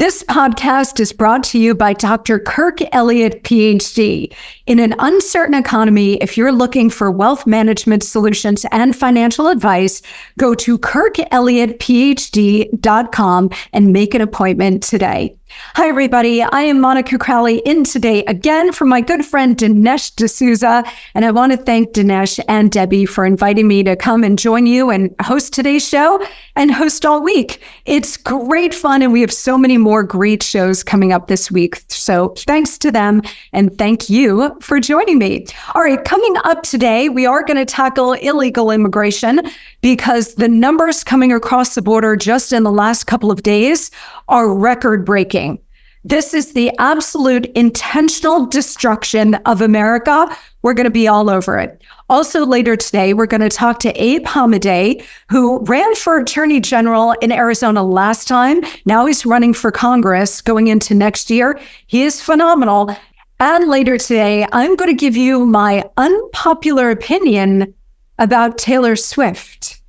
This podcast is brought to you by Dr. Kirk Elliott, PhD. In an uncertain economy, if you're looking for wealth management solutions and financial advice, go to kirkelliottphd.com and make an appointment today. Hi, everybody. I am Monica Crowley in today again for my good friend Dinesh D'Souza. And I want to thank Dinesh and Debbie for inviting me to come and join you and host today's show and host all week. It's great fun, and we have so many more great shows coming up this week. So thanks to them, and thank you for joining me. All right, coming up today, we are going to tackle illegal immigration because the numbers coming across the border just in the last couple of days are record-breaking. This is the absolute intentional destruction of America. We're going to be all over it. Also later today, we're going to talk to Abe Hamaday, who ran for Attorney General in Arizona last time. Now he's running for Congress going into next year. He is phenomenal. And later today, I'm going to give you my unpopular opinion about Taylor Swift.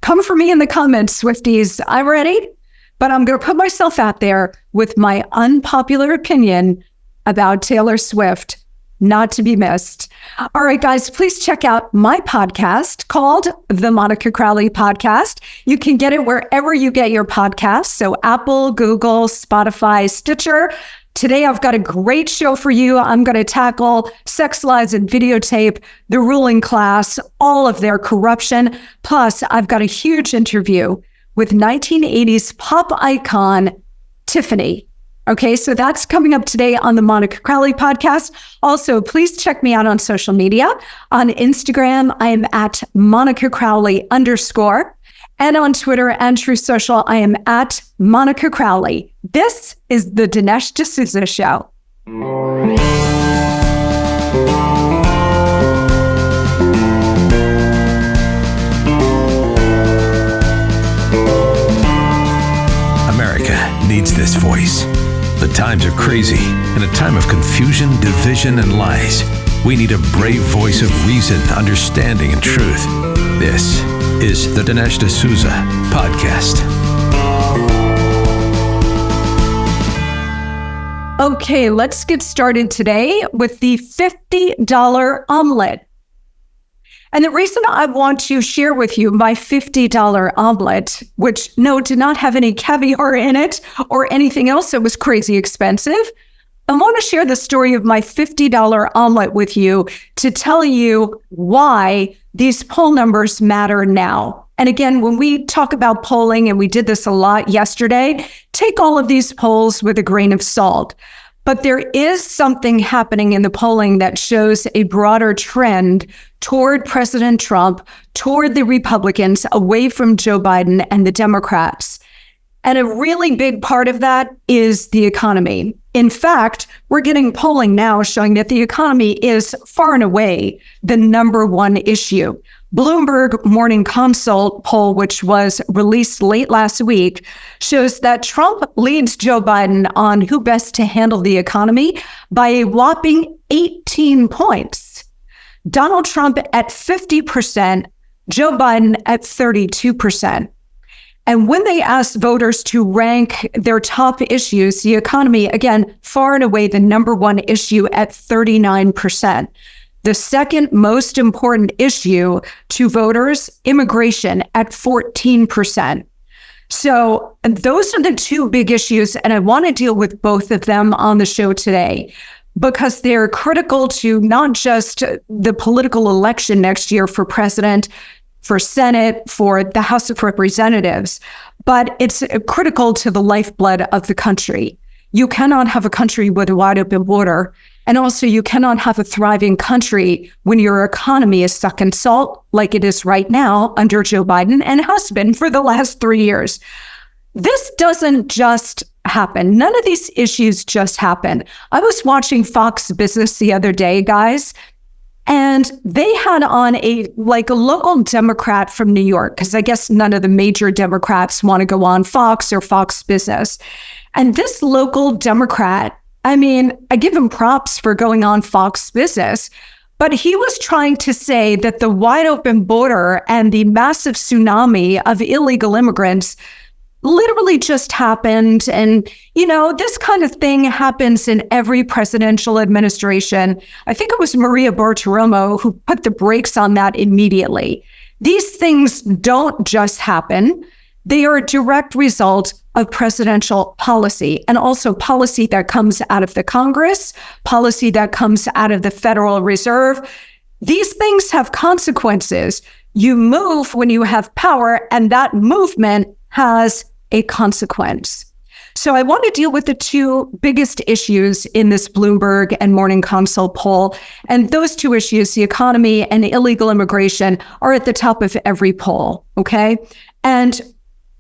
Come for me in the comments, Swifties. I'm ready. But I'm going to put myself out there with my unpopular opinion about Taylor Swift, not to be missed. All right, guys, please check out my podcast called The Monica Crowley Podcast. You can get it wherever you get your podcasts. So Apple, Google, Spotify, Stitcher. Today, I've got a great show for you. I'm going to tackle sex lies and videotape, the ruling class, all of their corruption. Plus, I've got a huge interview with 1980s pop icon Tiffany. Okay, so that's coming up today on the Monica Crowley Podcast. Also, please check me out on social media. On Instagram, I am at Monica Crowley _. And on Twitter and True Social, I am at Monica Crowley. This is the Dinesh D'Souza Show. Needs this voice. The times are crazy. In a time of confusion, division, and lies, we need a brave voice of reason, understanding, and truth. This is the Dinesh D'Souza Podcast. Okay, let's get started today with the $50 omelet. And the reason I want to share with you my $50 omelet, which did not have any caviar in it or anything else that was crazy expensive. I want to share the story of my $50 omelet with you to tell you why these poll numbers matter now. And again, when we talk about polling, and we did this a lot yesterday, take all of these polls with a grain of salt. But there is something happening in the polling that shows a broader trend toward President Trump, toward the Republicans, away from Joe Biden and the Democrats. And a really big part of that is the economy. In fact, we're getting polling now showing that the economy is far and away the number one issue. Bloomberg Morning Consult poll, which was released late last week, shows that Trump leads Joe Biden on who best to handle the economy by a whopping 18 points. Donald Trump at 50%, Joe Biden at 32%. And when they asked voters to rank their top issues, the economy, again, far and away the number one issue at 39%. The second most important issue to voters, immigration at 14%. So those are the two big issues, and I want to deal with both of them on the show today because they're critical to not just the political election next year for president, for Senate, for the House of Representatives, but it's critical to the lifeblood of the country. You cannot have a country with a wide open border. And also, you cannot have a thriving country when your economy is stuck in salt like it is right now under Joe Biden and has been for the last 3 years. This doesn't just happen. None of these issues just happen. I was watching Fox Business the other day, guys, and they had on a local Democrat from New York, because I guess none of the major Democrats want to go on Fox or Fox Business. And this local Democrat, I mean, I give him props for going on Fox Business, but he was trying to say that the wide open border and the massive tsunami of illegal immigrants literally just happened. And, this kind of thing happens in every presidential administration. I think it was Maria Bartiromo who put the brakes on that immediately. These things don't just happen. They are a direct result of presidential policy, and also policy that comes out of the Congress, policy that comes out of the Federal Reserve. These things have consequences. You move when you have power, and that movement has a consequence. So I want to deal with the two biggest issues in this Bloomberg and Morning Consult poll. And those two issues, the economy and illegal immigration, are at the top of every poll, okay? And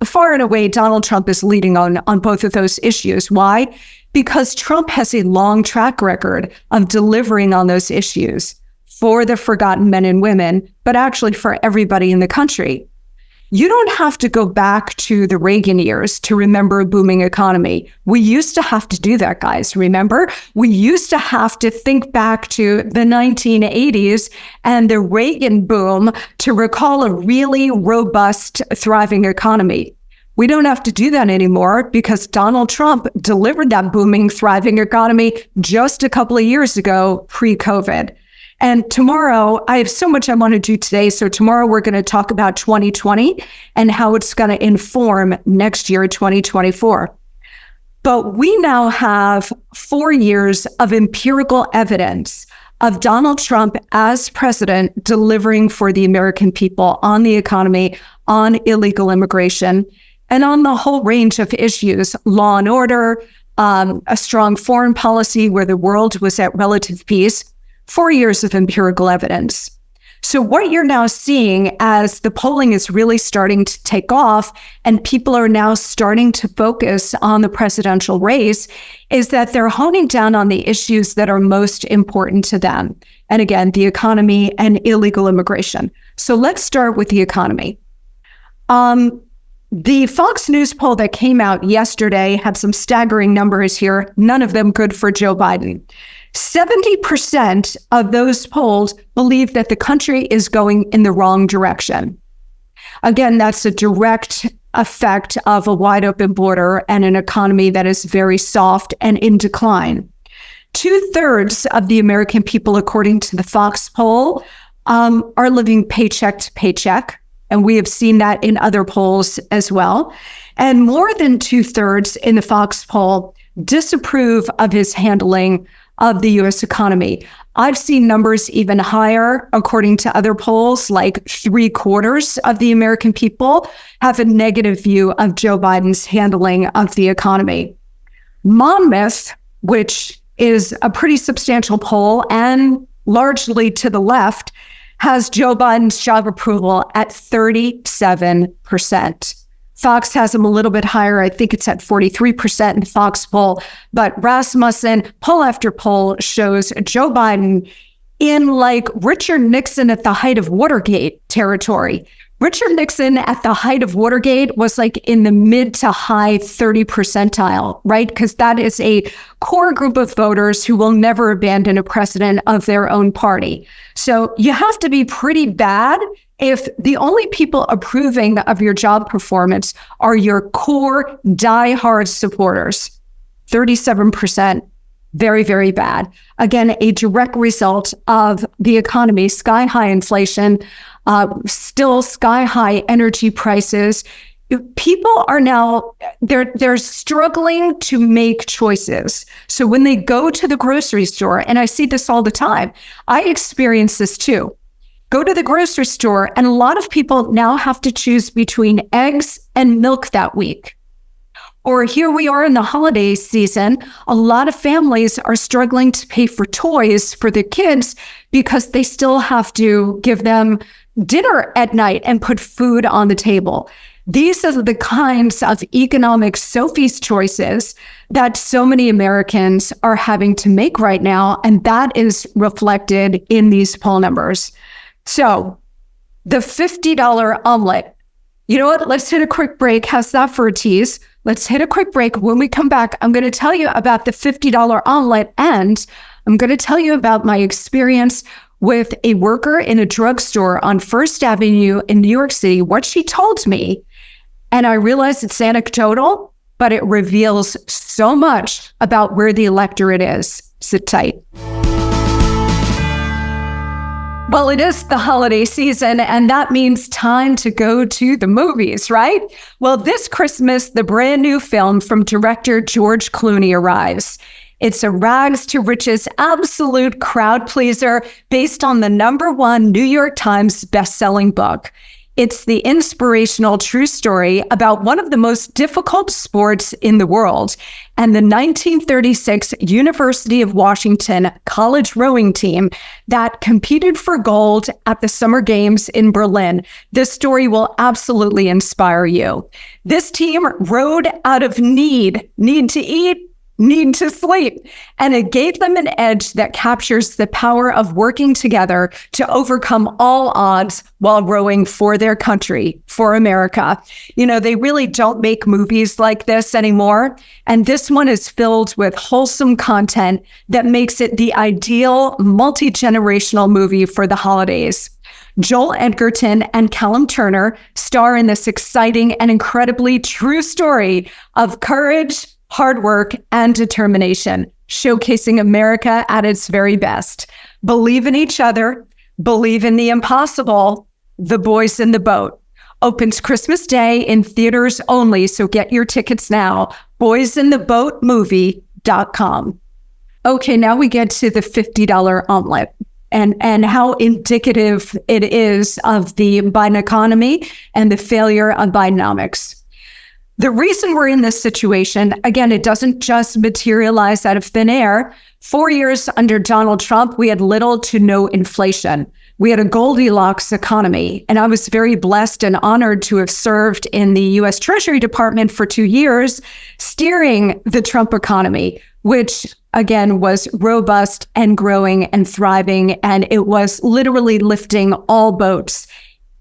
far and away, Donald Trump is leading on both of those issues. Why? Because Trump has a long track record of delivering on those issues for the forgotten men and women, but actually for everybody in the country. You don't have to go back to the Reagan years to remember a booming economy. We used to have to do that, guys. Remember? We used to have to think back to the 1980s and the Reagan boom to recall a really robust, thriving economy. We don't have to do that anymore because Donald Trump delivered that booming, thriving economy just a couple of years ago, pre-COVID. And tomorrow, I have so much I want to do today. So tomorrow we're going to talk about 2020 and how it's going to inform next year, 2024. But we now have 4 years of empirical evidence of Donald Trump as president delivering for the American people on the economy, on illegal immigration, and on the whole range of issues, law and order, a strong foreign policy where the world was at relative peace. 4 years of empirical evidence. So what you're now seeing as the polling is really starting to take off and people are now starting to focus on the presidential race is that they're honing down on the issues that are most important to them. And again, the economy and illegal immigration. So let's start with the economy. The Fox News poll that came out yesterday had some staggering numbers here, none of them good for Joe Biden. 70% of those polled believe that the country is going in the wrong direction. Again, that's a direct effect of a wide open border and an economy that is very soft and in decline. 2/3 of the American people, according to the Fox poll, are living paycheck to paycheck. And we have seen that in other polls as well. And more than 2/3 in the Fox poll disapprove of his handling of the U.S. economy. I've seen numbers even higher, according to other polls, like 3/4 of the American people have a negative view of Joe Biden's handling of the economy. Monmouth, which is a pretty substantial poll and largely to the left, has Joe Biden's job approval at 37%. Fox has him a little bit higher. I think it's at 43% in the Fox poll. But Rasmussen, poll after poll, shows Joe Biden in like Richard Nixon at the height of Watergate territory. Richard Nixon at the height of Watergate was like in the mid to high 30 percentile, right? Because that is a core group of voters who will never abandon a president of their own party. So you have to be pretty bad if the only people approving of your job performance are your core diehard supporters. 37%, very, very bad. Again, a direct result of the economy, sky high inflation, still sky high energy prices. People are now, they're struggling to make choices. So when they go to the grocery store, and I see this all the time, I experience this too. Go to the grocery store, and a lot of people now have to choose between eggs and milk that week. Or here we are in the holiday season, a lot of families are struggling to pay for toys for their kids because they still have to give them dinner at night and put food on the table. These are the kinds of economic Sophie's choices that so many Americans are having to make right now, and that is reflected in these poll numbers. So the $50 omelet, you know what? Let's hit a quick break. How's that for a tease? Let's hit a quick break. When we come back, I'm going to tell you about the $50 omelet, and I'm going to tell you about my experience with a worker in a drugstore on First Avenue in New York City, what she told me And I realize it's anecdotal, but it reveals so much about where the electorate is. Sit tight. Well, it is the holiday season, and that means time to go to the movies, right? Well, this Christmas, the brand new film from director George Clooney arrives. It's a rags to riches absolute crowd pleaser based on the #1 New York Times bestselling book. It's the inspirational true story about one of the most difficult sports in the world and the 1936 University of Washington college rowing team that competed for gold at the Summer Games in Berlin. This story will absolutely inspire you. This team rowed out of need to eat, need to sleep. And it gave them an edge that captures the power of working together to overcome all odds while rowing for their country, for America. You know, they really don't make movies like this anymore. And this one is filled with wholesome content that makes it the ideal multi-generational movie for the holidays. Joel Edgerton and Callum Turner star in this exciting and incredibly true story of courage, hard work, and determination, showcasing America at its very best. Believe in each other, believe in the impossible. The Boys in the Boat opens Christmas Day in theaters only, so get your tickets now. boysintheboatmovie.com. Okay, now we get to the $50 omelet and how indicative it is of the Biden economy and the failure of Bidenomics. The reason we're in this situation, again, it doesn't just materialize out of thin air. 4 years under Donald Trump, we had little to no inflation. We had a Goldilocks economy, and I was very blessed and honored to have served in the U.S. Treasury Department for 2 years, steering the Trump economy, which again was robust and growing and thriving, and it was literally lifting all boats.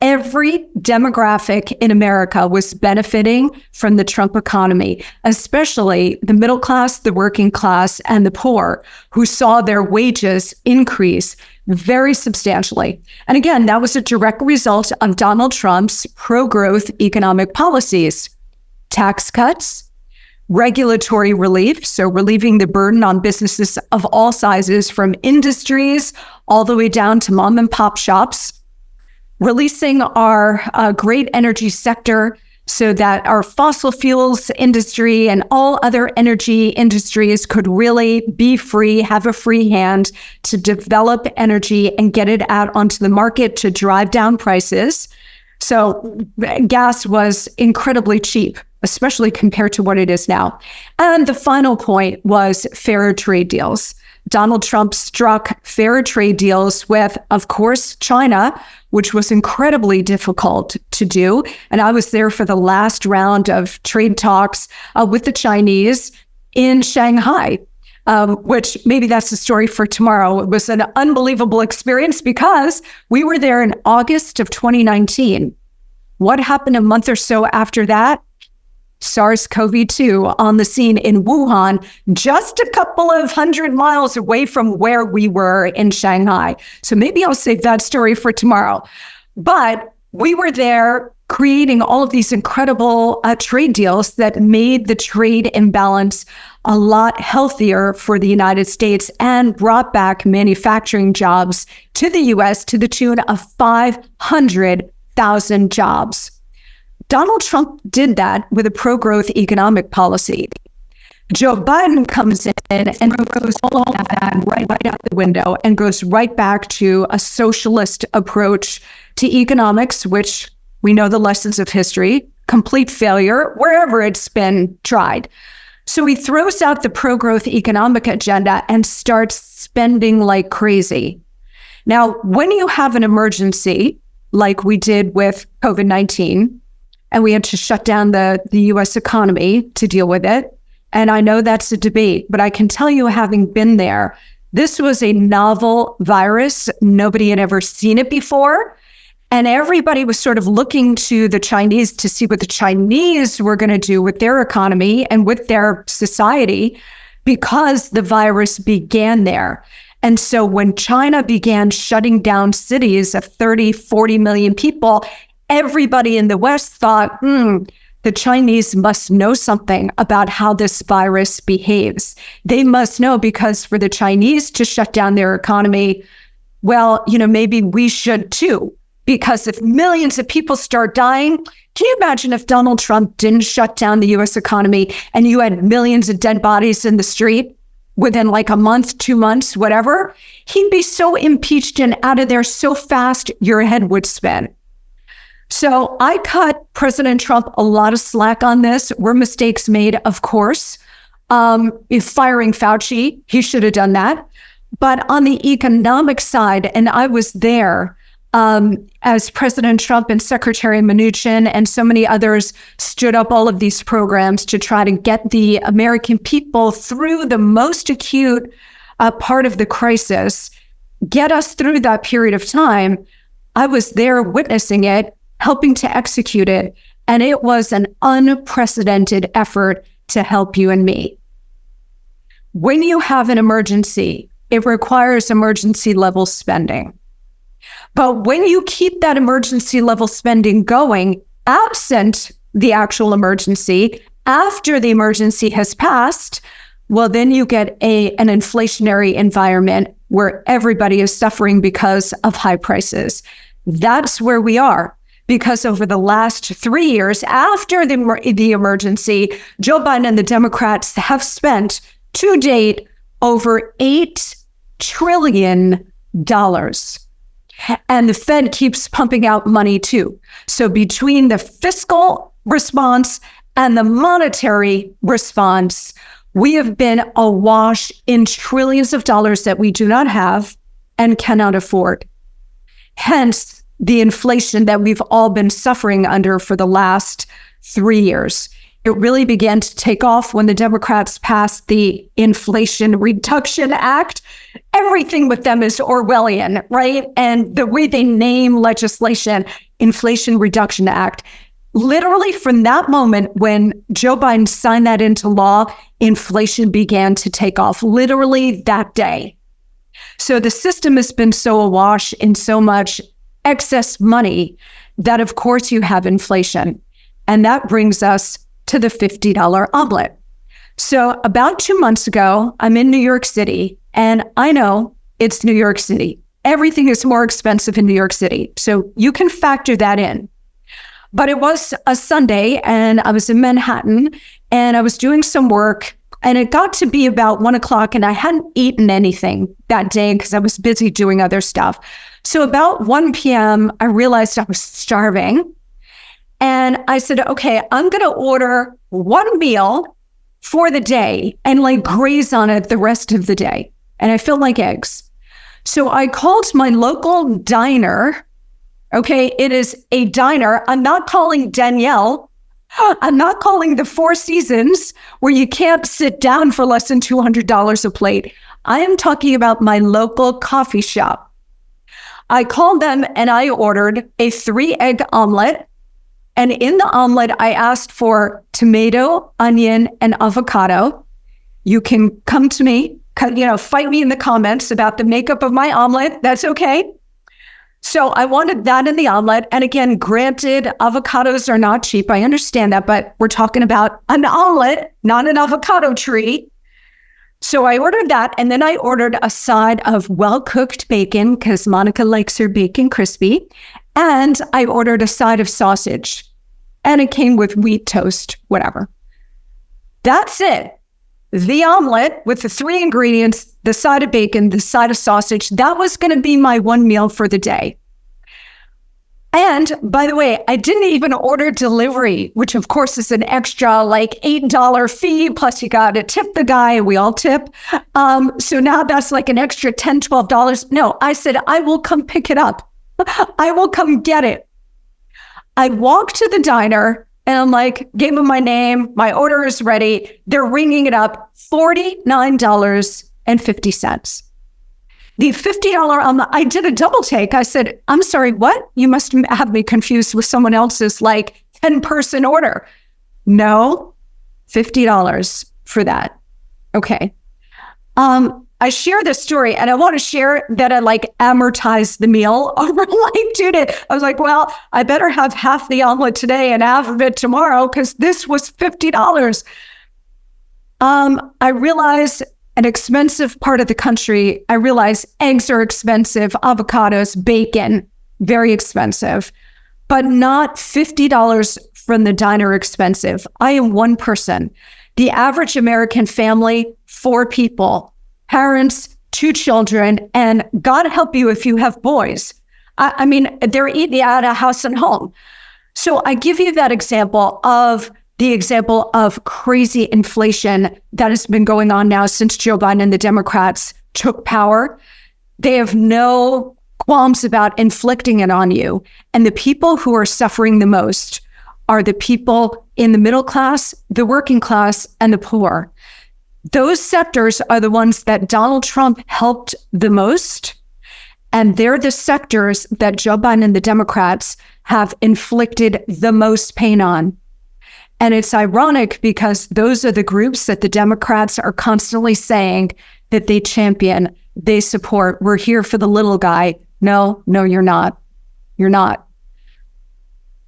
Every demographic in America was benefiting from the Trump economy, especially the middle class, the working class, and the poor, who saw their wages increase very substantially. And again, that was a direct result of Donald Trump's pro-growth economic policies, tax cuts, regulatory relief, so relieving the burden on businesses of all sizes, from industries all the way down to mom and pop shops, releasing our great energy sector so that our fossil fuels industry and all other energy industries could really be free, have a free hand to develop energy and get it out onto the market to drive down prices. So gas was incredibly cheap, especially compared to what it is now. And the final point was fairer trade deals. Donald Trump struck fair trade deals with, of course, China, which was incredibly difficult to do. And I was there for the last round of trade talks with the Chinese in Shanghai, which maybe that's the story for tomorrow. It was an unbelievable experience because we were there in August of 2019. What happened a month or so after that? SARS-CoV-2 on the scene in Wuhan, just a couple of 100 miles away from where we were in Shanghai. So maybe I'll save that story for tomorrow. But we were there creating all of these incredible trade deals that made the trade imbalance a lot healthier for the United States and brought back manufacturing jobs to the U.S. to the tune of 500,000 jobs. Donald Trump did that with a pro-growth economic policy. Joe Biden comes in and throws all of that right out the window and goes right back to a socialist approach to economics, which we know the lessons of history, complete failure wherever it's been tried. So he throws out the pro-growth economic agenda and starts spending like crazy. Now, when you have an emergency, like we did with COVID-19, and we had to shut down the U.S. economy to deal with it. And I know that's a debate, but I can tell you, having been there, this was a novel virus. Nobody had ever seen it before. And everybody was sort of looking to the Chinese to see what the Chinese were going to do with their economy and with their society, because the virus began there. And so when China began shutting down cities of 30, 40 million people, everybody in the West thought, the Chinese must know something about how this virus behaves. They must know, because for the Chinese to shut down their economy, well, maybe we should too. Because if millions of people start dying, can you imagine if Donald Trump didn't shut down the US economy and you had millions of dead bodies in the street within like a month, 2 months, whatever? He'd be so impeached and out of there so fast, your head would spin. So I cut President Trump a lot of slack on this. Were mistakes made? Of course. Firing Fauci, he should have done that. But on the economic side, and I was there as President Trump and Secretary Mnuchin and so many others stood up all of these programs to try to get the American people through the most acute part of the crisis, get us through that period of time. I was there witnessing it, helping to execute it, and it was an unprecedented effort to help you and me. When you have an emergency, it requires emergency level spending. But when you keep that emergency level spending going, absent the actual emergency, after the emergency has passed, well, then you get an inflationary environment where everybody is suffering because of high prices. That's where we are. Because over the last 3 years, after the emergency, Joe Biden and the Democrats have spent, to date, over $8 trillion. And the Fed keeps pumping out money too. So between the fiscal response and the monetary response, we have been awash in trillions of dollars that we do not have and cannot afford. Hence, the inflation that we've all been suffering under for the last 3 years. It really began to take off when the Democrats passed the Inflation Reduction Act. Everything with them is Orwellian, right? And the way they name legislation, Inflation Reduction Act, literally from that moment when Joe Biden signed that into law, inflation began to take off, literally that day. So the system has been so awash in so much excess money that, of course, you have inflation. And that brings us to the $50 omelet. So about 2 months ago, I'm in New York City, and I know it's New York City. Everything is more expensive in New York City. So you can factor that in. But it was a Sunday, and I was in Manhattan, and I was doing some work, and it got to be about 1 o'clock, and I hadn't eaten anything that day because I was busy doing other stuff. So about 1 p.m., I realized I was starving. And I said, okay, I'm going to order one meal for the day and like graze on it the rest of the day. And I feel like eggs. So I called my local diner. Okay, it is a diner. I'm not calling Danielle. I'm not calling the Four Seasons where you can't sit down for less than $200 a plate. I am talking about my local coffee shop. I called them and I ordered a 3-egg omelet. And in the omelet, I asked for tomato, onion, and avocado. You can come to me, fight me in the comments about the makeup of my omelet. That's okay. So I wanted that in the omelet. And again, granted, avocados are not cheap. I understand that, but we're talking about an omelet, not an avocado tree. So I ordered that, and then I ordered a side of well-cooked bacon because Monica likes her bacon crispy, and I ordered a side of sausage, and it came with wheat toast, whatever. That's it. The omelet with the 3 ingredients, the side of bacon, the side of sausage, that was going to be my one meal for the day. And by the way, I didn't even order delivery, which of course is an extra like $8 fee. Plus you got to tip the guy. We all tip. So now that's like an extra $10, $12. No, I said, I will come pick it up. I will come get it. I walked to the diner and I'm like, gave them my name. My order is ready. They're ringing it up, $49.50. The $50 I did a double take. I said, I'm sorry, what? You must have me confused with someone else's like 10-person order. No, $50 for that. Okay. I share this story and I want to share that I amortized the meal over 2 days. I was like, well, I better have half the omelet today and half of it tomorrow because this was $50. I realized an expensive part of the country. I realized eggs are expensive, avocados, bacon, very expensive, but not $50 from the diner expensive. I am one person. The average American family, 4 people, parents, 2 children, and God help you if you have boys. I mean, they're eating out of house and home. So I give you that example of crazy inflation that has been going on now since Joe Biden and the Democrats took power. They have no qualms about inflicting it on you. And the people who are suffering the most are the people in the middle class, the working class, and the poor. Those sectors are the ones that Donald Trump helped the most. And they're the sectors that Joe Biden and the Democrats have inflicted the most pain on. And it's ironic because those are the groups that the Democrats are constantly saying that they champion, they support. We're here for the little guy. No, you're not. You're not.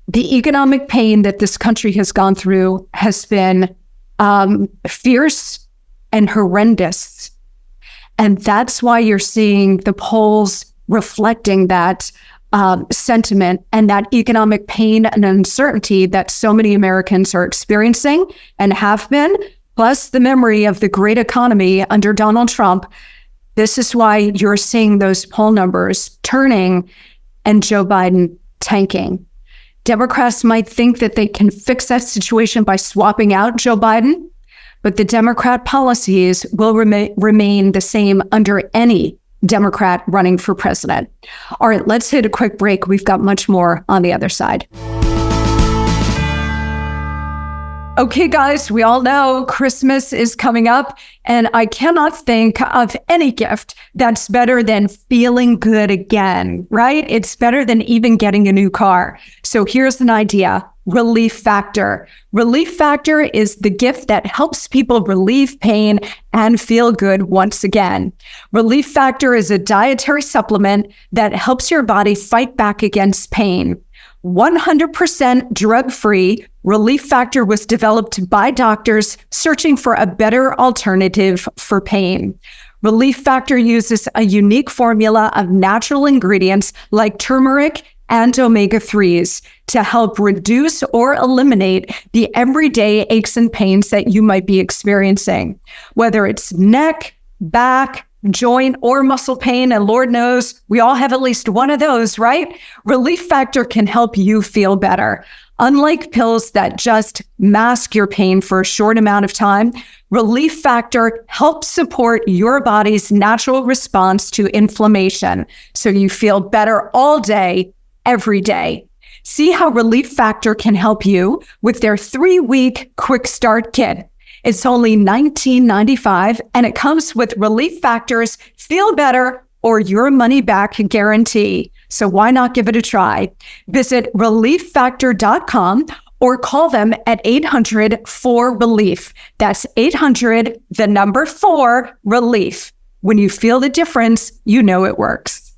The economic pain that this country has gone through has been fierce and horrendous. And that's why you're seeing the polls reflecting that sentiment and that economic pain and uncertainty that so many Americans are experiencing and have been, plus the memory of the great economy under Donald Trump. This is why you're seeing those poll numbers turning and Joe Biden tanking. Democrats might think that they can fix that situation by swapping out Joe Biden, but the Democrat policies will remain the same under any Democrat running for president. All right, let's hit a quick break. We've got much more on the other side. Okay, guys, we all know Christmas is coming up, and I cannot think of any gift that's better than feeling good again, right? It's better than even getting a new car. So here's an idea. Relief Factor. Relief Factor is the gift that helps people relieve pain and feel good once again. Relief Factor is a dietary supplement that helps your body fight back against pain. 100% drug-free, Relief Factor was developed by doctors searching for a better alternative for pain. Relief Factor uses a unique formula of natural ingredients like turmeric and omega-3s to help reduce or eliminate the everyday aches and pains that you might be experiencing. Whether it's neck, back, joint, or muscle pain, and Lord knows we all have at least one of those, right? Relief Factor can help you feel better. Unlike pills that just mask your pain for a short amount of time, Relief Factor helps support your body's natural response to inflammation, so you feel better all day, every day. See how Relief Factor can help you with their 3-week quick start kit. It's only $19.95, and it comes with Relief Factor's Feel Better or Your Money Back guarantee. So why not give it a try? Visit relieffactor.com or call them at 800-4-RELIEF. That's 800-4-RELIEF. When you feel the difference, you know it works.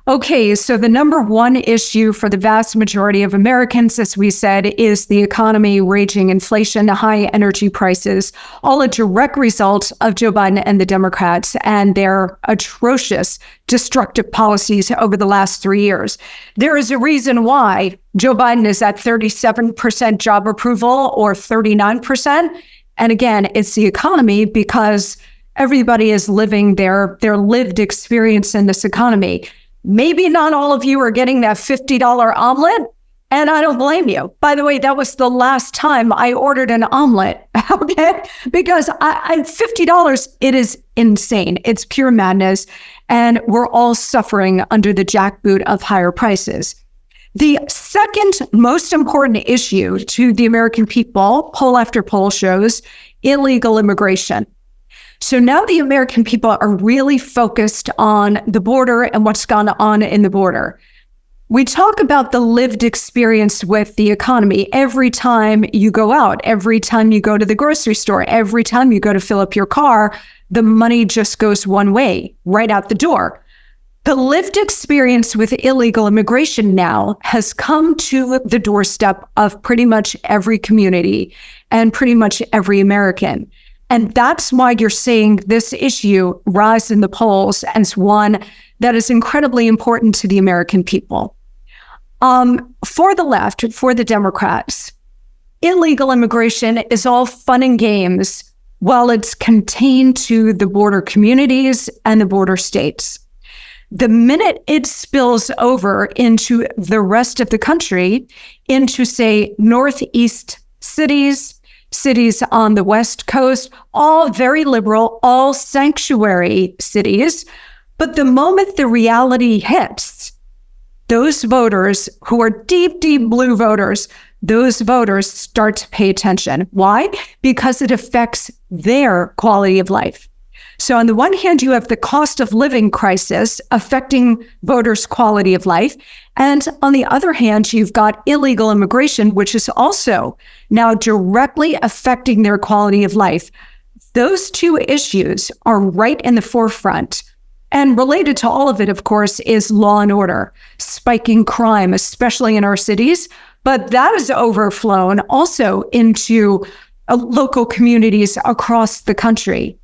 Okay, so the number one issue for the vast majority of Americans, as we said, is the economy, raging inflation, high energy prices, all a direct result of Joe Biden and the Democrats and their atrocious, destructive policies over the last 3 years. There is a reason why Joe Biden is at 37% job approval or 39%. And again, it's the economy because everybody is living their lived experience in this economy. Maybe not all of you are getting that $50 omelet, and I don't blame you. By the way, that was the last time I ordered an omelet, okay? Because $50, it is insane. It's pure madness, and we're all suffering under the jackboot of higher prices. The second most important issue to the American people, poll after poll shows, illegal immigration. So now the American people are really focused on the border and what's gone on in the border. We talk about the lived experience with the economy every time you go out, every time you go to the grocery store, every time you go to fill up your car, the money just goes one way, right out the door. The lived experience with illegal immigration now has come to the doorstep of pretty much every community and pretty much every American. And that's why you're seeing this issue rise in the polls as one that is incredibly important to the American people. For the left, for the Democrats, illegal immigration is all fun and games while it's contained to the border communities and the border states. The minute it spills over into the rest of the country, into, say, Northeast cities, cities on the West Coast, all very liberal, all sanctuary cities. But the moment the reality hits, those voters who are deep, deep blue voters, those voters start to pay attention. Why? Because it affects their quality of life. So on the one hand, you have the cost of living crisis affecting voters' quality of life. And on the other hand, you've got illegal immigration, which is also now directly affecting their quality of life. Those two issues are right in the forefront. And related to all of it, of course, is law and order, spiking crime, especially in our cities. But that has overflown also into local communities across the country.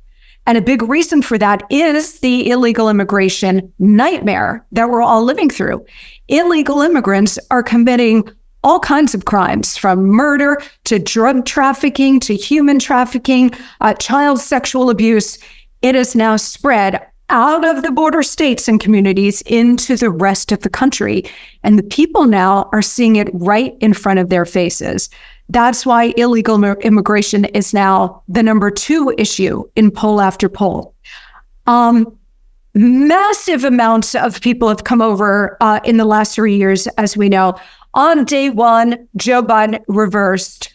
And a big reason for that is the illegal immigration nightmare that we're all living through. Illegal immigrants are committing all kinds of crimes, from murder to drug trafficking to human trafficking, child sexual abuse. It is now spread out of the border states and communities into the rest of the country. And the people now are seeing it right in front of their faces. That's why illegal immigration is now the number 2 issue in poll after poll. Massive amounts of people have come over in the last 3 years, as we know. On day one, Joe Biden reversed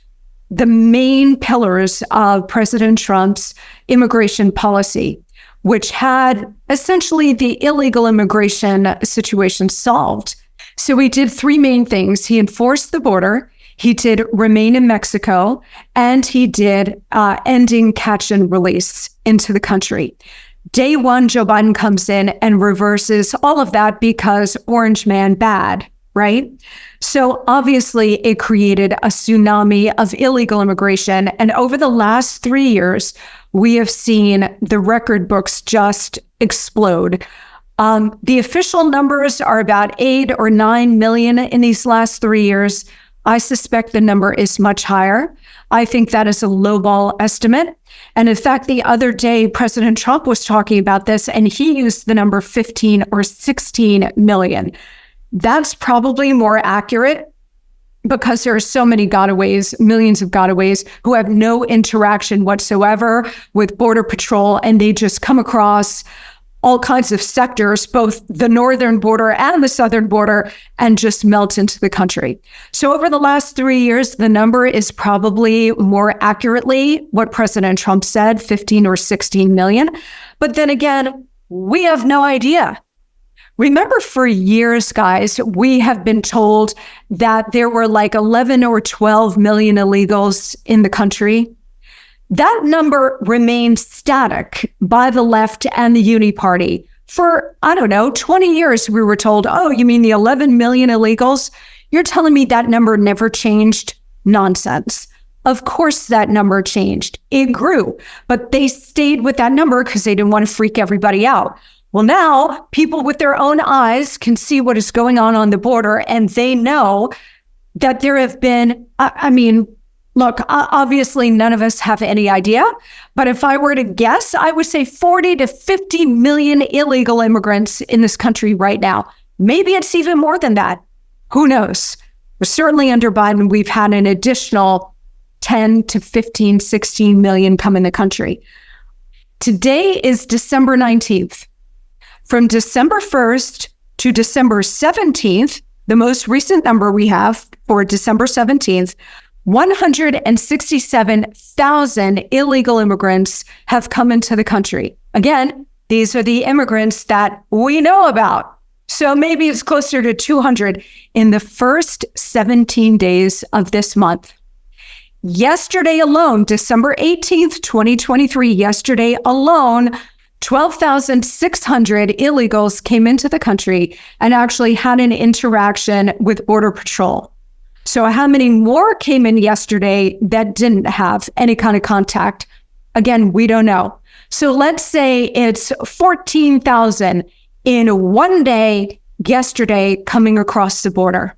the main pillars of President Trump's immigration policy, which had essentially the illegal immigration situation solved. So he did 3 main things. He enforced the border, he did remain in Mexico, and he did ending catch and release into the country. Day one, Joe Biden comes in and reverses all of that because orange man bad, right? So obviously it created a tsunami of illegal immigration. And over the last 3 years, we have seen the record books just explode. The official numbers are about 8 or 9 million in these last 3 years. I suspect the number is much higher. I think that is a lowball estimate. And in fact, the other day, President Trump was talking about this, and he used the number 15 or 16 million. That's probably more accurate because there are so many gotaways, millions of gotaways who have no interaction whatsoever with Border Patrol, and they just come across all kinds of sectors, both the northern border and the southern border, and just melt into the country. So over the last 3 years, the number is probably more accurately what President Trump said, 15 or 16 million. But then again, we have no idea. Remember, for years, guys, we have been told that there were like 11 or 12 million illegals in the country. That number remained static by the left and the Uni Party. For, 20 years, we were told, oh, you mean the 11 million illegals? You're telling me that number never changed? Nonsense. Of course that number changed. It grew, but they stayed with that number because they didn't want to freak everybody out. Well, now people with their own eyes can see what is going on the border, and they know that there have been, look, obviously none of us have any idea, but if I were to guess, I would say 40 to 50 million illegal immigrants in this country right now. Maybe it's even more than that. Who knows? But certainly under Biden, we've had an additional 10 to 15, 16 million come in the country. Today is December 19th. From December 1st to December 17th, the most recent number we have for December 17th, 167,000 illegal immigrants have come into the country. Again, these are the immigrants that we know about. So maybe it's closer to 200 in the first 17 days of this month. Yesterday alone, December 18th, 2023, yesterday alone, 12,600 illegals came into the country and actually had an interaction with Border Patrol. So how many more came in yesterday that didn't have any kind of contact? Again, we don't know. So let's say it's 14,000 in one day yesterday coming across the border.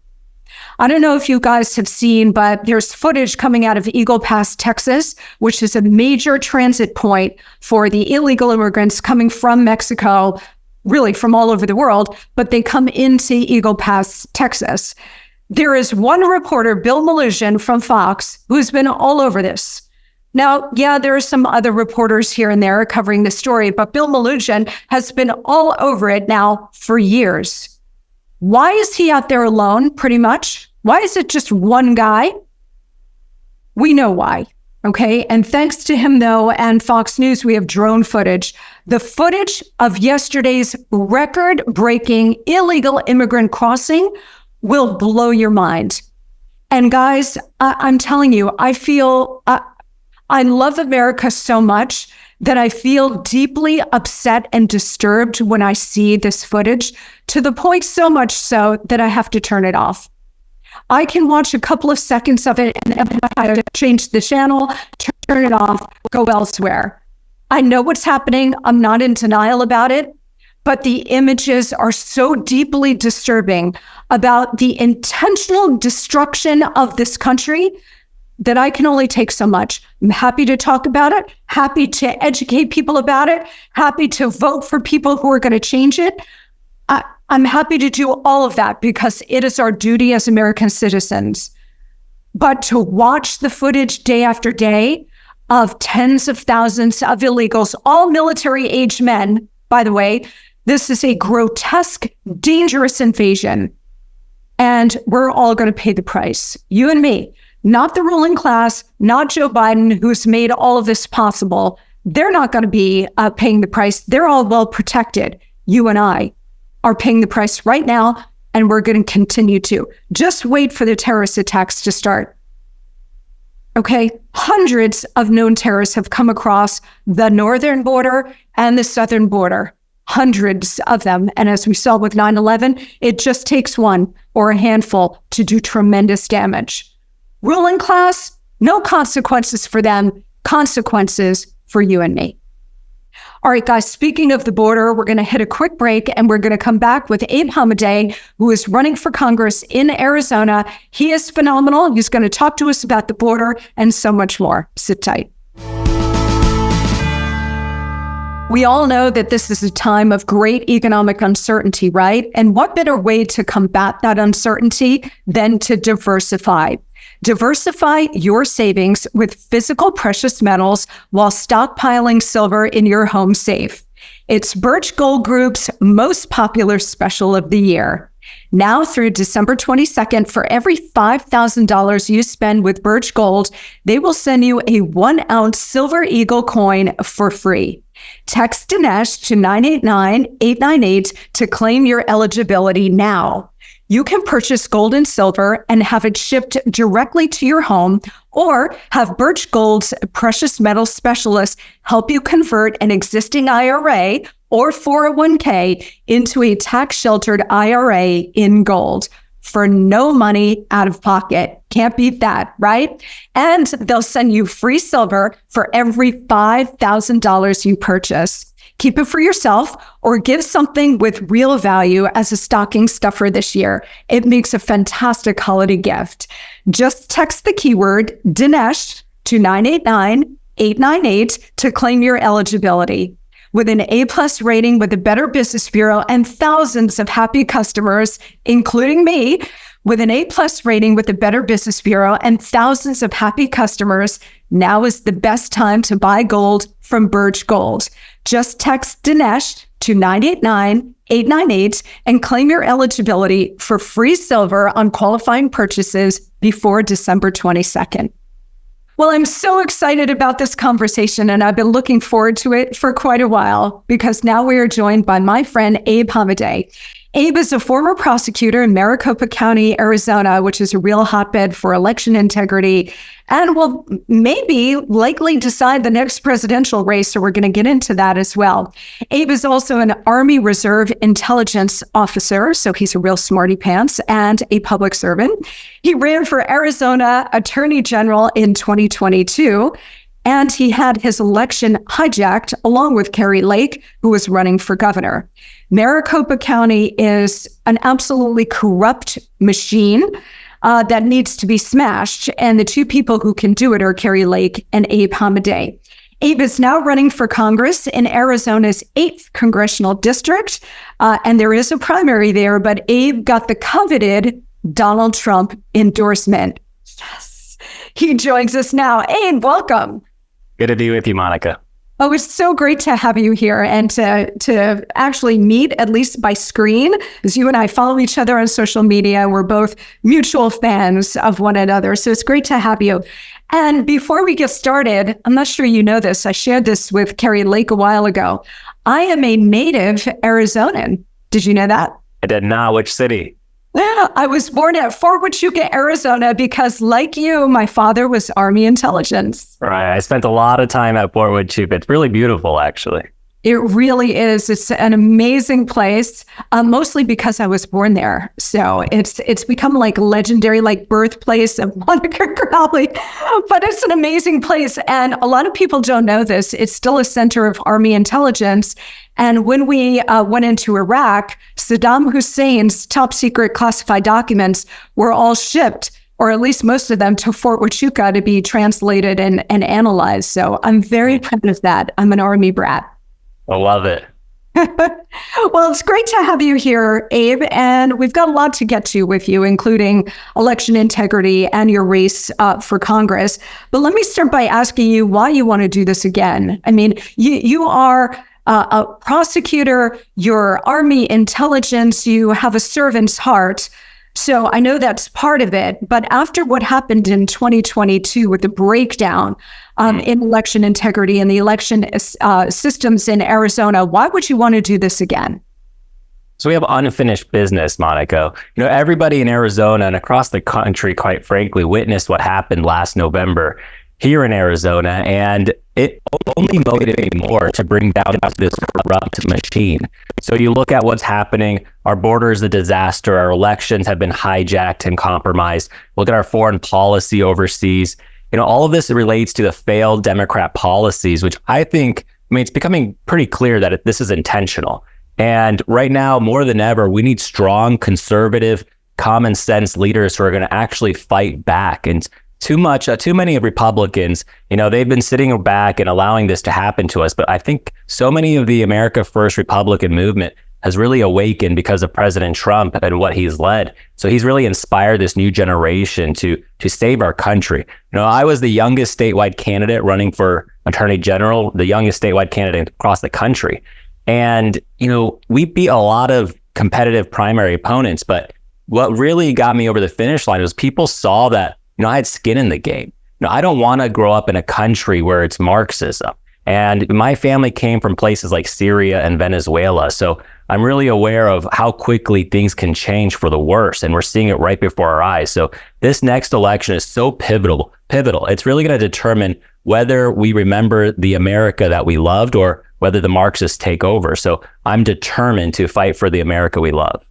I don't know if you guys have seen, but there's footage coming out of Eagle Pass, Texas, which is a major transit point for the illegal immigrants coming from Mexico, really from all over the world, but they come into Eagle Pass, Texas. There is one reporter, Bill Melugin from Fox, who's been all over this. Now, yeah, there are some other reporters here and there covering the story, but Bill Melugin has been all over it now for years. Why is he out there alone, pretty much? Why is it just one guy? We know why, okay? And thanks to him, though, and Fox News, we have drone footage. The footage of yesterday's record-breaking illegal immigrant crossing will blow your mind. And guys, I'm telling you, I love America so much that I feel deeply upset and disturbed when I see this footage, to the point so much so that I have to turn it off. I can watch a couple of seconds of it and then I have to change the channel, turn it off, go elsewhere. I know what's happening. I'm not in denial about it, but the images are so deeply disturbing about the intentional destruction of this country that I can only take so much. I'm happy to talk about it, happy to educate people about it, happy to vote for people who are going to change it. I'm happy to do all of that because it is our duty as American citizens. But to watch the footage day after day of tens of thousands of illegals, all military-age men, by the way, this is a grotesque, dangerous invasion. And we're all going to pay the price, you and me. Not the ruling class, not Joe Biden, who's made all of this possible. They're not going to be paying the price. They're all well protected. You and I are paying the price right now, and we're going to continue to. Just wait for the terrorist attacks to start. Okay? Hundreds of known terrorists have come across the northern border and the southern border. Hundreds of them. And as we saw with 9/11, it just takes one or a handful to do tremendous damage. Ruling class, no consequences for them, consequences for you and me. All right, guys, speaking of the border, we're going to hit a quick break and we're going to come back with Abe Hamaday, who is running for Congress in Arizona. He is phenomenal. He's going to talk to us about the border and so much more. Sit tight. We all know that this is a time of great economic uncertainty, right? And what better way to combat that uncertainty than to diversify? Diversify your savings with physical precious metals while stockpiling silver in your home safe. It's Birch Gold Group's most popular special of the year. Now through December 22nd, for every $5,000 you spend with Birch Gold, they will send you a 1-ounce silver eagle coin for free. Text Dinesh to 989-898 to claim your eligibility now. You can purchase gold and silver and have it shipped directly to your home, or have Birch Gold's precious metal specialists help you convert an existing IRA or 401k into a tax-sheltered IRA in gold for no money out of pocket. Can't beat that, right? And they'll send you free silver for every $5,000 you purchase. Keep it for yourself or give something with real value as a stocking stuffer this year. It makes a fantastic holiday gift. Just text the keyword Dinesh to 989-898 to claim your eligibility. With an A+ rating with the Better Business Bureau and thousands of happy customers, including me, with an A+ rating with the Better Business Bureau and thousands of happy customers, now is the best time to buy gold from Birch Gold. Just text Dinesh to 989-898 and claim your eligibility for free silver on qualifying purchases before December 22nd. Well, I'm so excited about this conversation, and I've been looking forward to it for quite a while because now we are joined by my friend Abe Hamaday. Abe is a former prosecutor in Maricopa County, Arizona, which is a real hotbed for election integrity and will maybe likely decide the next presidential race. So we're going to get into that as well. Abe is also an Army Reserve intelligence officer, so he's a real smarty pants, and a public servant. He ran for Arizona Attorney General in 2022. And he had his election hijacked along with Kari Lake, who was running for governor. Maricopa County is an absolutely corrupt machine that needs to be smashed. And the two people who can do it are Kari Lake and Abe Hamadeh. Abe is now running for Congress in Arizona's 8th congressional district. And there is a primary there, but Abe got the coveted Donald Trump endorsement. Yes. He joins us now. Abe, welcome. Good to be with you, Monica. Oh, it's so great to have you here and to actually meet, at least by screen, as you and I follow each other on social media. We're both mutual fans of one another. So it's great to have you. And before we get started, I'm not sure you know this. I shared this with Kari Lake a while ago. I am a native Arizonan. Did you know that? I did not. Which city? I was born at Fort Huachuca, Arizona, because like you, my father was Army intelligence. Right. I spent a lot of time at Fort Huachuca. It's really beautiful, actually. It really is. It's an amazing place, mostly because I was born there. So it's become like legendary, like birthplace of Monica Crowley. But it's an amazing place. And a lot of people don't know this. It's still a center of Army intelligence. And when we went into Iraq, Saddam Hussein's top secret classified documents were all shipped, or at least most of them, to Fort Huachuca to be translated and analyzed. So I'm very proud of that. I'm an Army brat. I love it. Well, it's great to have you here, Abe. And we've got a lot to get to with you, including election integrity and your race for Congress. But let me start by asking you why you want to do this again. I mean, you are a prosecutor, you're Army intelligence, you have a servant's heart. So I know that's part of it. But after what happened in 2022 with the breakdown in election integrity and the election systems in Arizona, why would you want to do this again? So we have unfinished business, Monica. You know, everybody in Arizona and across the country, quite frankly, witnessed what happened last November here in Arizona, and it only motivated me more to bring down this corrupt machine. So you look at what's happening, our border is a disaster, our elections have been hijacked and compromised. Look at our foreign policy overseas. You know, all of this relates to the failed Democrat policies, which I think, it's becoming pretty clear that this is intentional. And right now, more than ever, we need strong, conservative, common sense leaders who are going to actually fight back. And too many of Republicans, you know, they've been sitting back and allowing this to happen to us. But I think so many of the America First Republican movement has really awakened because of President Trump and what he's led. So he's really inspired this new generation to save our country. You know, I was the youngest statewide candidate running for Attorney General, the youngest statewide candidate across the country. And, you know, we beat a lot of competitive primary opponents, but what really got me over the finish line was people saw that, you know, I had skin in the game. You know, I don't want to grow up in a country where it's Marxism. And my family came from places like Syria and Venezuela. So I'm really aware of how quickly things can change for the worse. And we're seeing it right before our eyes. So this next election is so pivotal. It's really going to determine whether we remember the America that we loved or whether the Marxists take over. So I'm determined to fight for the America we love.